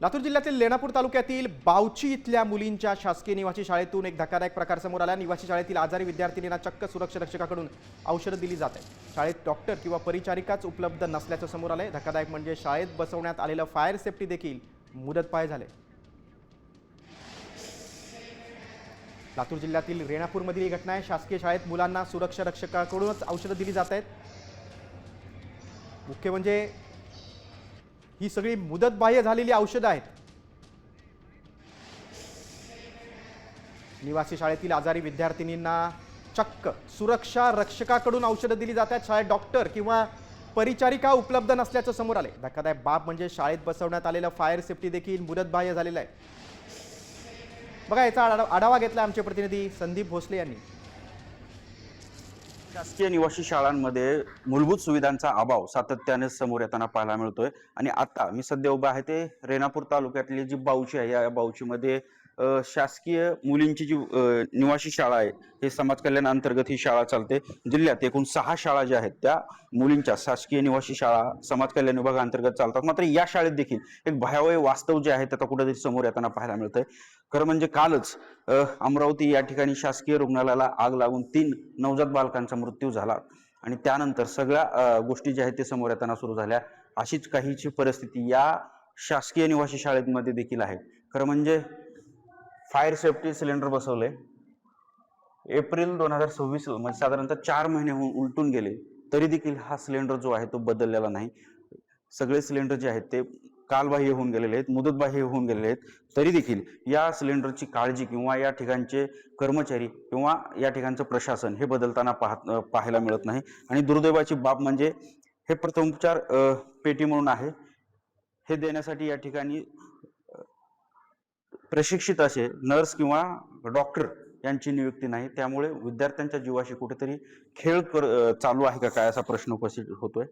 लातूर जिल्ह्यातील लेणापूर तालुक्यातील बावची इथल्या मुलींच्या शासकीय निवासी शाळेतून एक धक्कादायक प्रकार समोर आला। निवासी शाळेतील आजारी विद्यार्थिनींना चक्क सुरक्षा रक्षकाकडून औषधं दिली जात आहेत। शाळेत डॉक्टर किंवा परिचारिकाच उपलब्ध नसल्याचं समोर आलंय। धक्कादायक म्हणजे शाळेत बसवण्यात आलेलं फायर सेफ्टी देखील मुदतपाय झाले। लातूर जिल्ह्यातील रेणापूरमधील ही घटना आहे। शासकीय शाळेत मुलांना सुरक्षा रक्षकाकडूनच औषधं दिली जात आहेत। मुख्य म्हणजे ही सगळी मुदतबाह्य झालेली औषधं आहेत। निवासी शाळेतील आजारी विद्यार्थिनींना चक्क सुरक्षा रक्षकाकडून औषधं दिली जातात। शाळेत डॉक्टर किंवा परिचारिका उपलब्ध नसल्याचं समोर आले। धक्कादायक बाब म्हणजे शाळेत बसवण्यात आलेलं फायर सेफ्टी देखील मुदतबाह्य झालेलं आहे। बघा, याचा आढावा घेतला आमचे प्रतिनिधी संदीप भोसले यांनी। शासकीय निवासी शाळांमध्ये मूलभूत सुविधांचा अभाव सातत्याने समोर येताना पाहायला मिळतोय। आणि आता मी सध्या उभा आहे ते रेणापूर तालुक्यातली जी बावची आहे, या बावचीमध्ये शासकीय मुलींची जी निवासी शाळा आहे, हे समाज कल्याण अंतर्गत ही शाळा चालते। जिल्ह्यात एकूण 6 शाळा ज्या आहेत त्या मुलींच्या शासकीय निवासी शाळा समाज कल्याण विभागाअंतर्गत चालतात। मात्र या शाळेत देखील एक भयावह वास्तव जे आहे ते आता कुठेतरी समोर येताना पाहायला मिळतंय। खरं म्हणजे कालच अमरावती या ठिकाणी शासकीय रुग्णालयाला आग लागून 3 नवजात बालकांचा मृत्यू झाला आणि त्यानंतर सगळ्या गोष्टी ज्या आहेत ते समोर येताना सुरू झाल्या। अशीच काहीची परिस्थिती या शासकीय निवासी शाळेमध्ये देखील आहे। खरं म्हणजे फायर सेफ्टी सिलेंडर बसवले एप्रिल 2026, म्हणजे साधारणतः 4 महिने उलटून गेले, तरी देखील हा सिलेंडर जो आहे तो बदललेला नाही। सगळे सिलेंडर जे आहेत ते कालबाह्य होऊन गेलेले आहेत, मुदतबाह्य होऊन गेलेले आहेत, तरी देखील या सिलेंडरची काळजी किंवा या ठिकाणचे कर्मचारी किंवा या ठिकाणचं प्रशासन हे बदलताना पाहायला मिळत नाही। आणि दुर्दैवाची बाब म्हणजे हे प्रथमोपचार पेटी म्हणून आहे, हे देण्यासाठी या ठिकाणी प्रशिक्षित असे नर्स किंवा डॉक्टर यांची नियुक्ती नाही। त्यामुळे विद्यार्थ्यांच्या जीवाशी कुठेतरी खेळ चालू आहे का काय असा प्रश्न उपस्थित होतोय।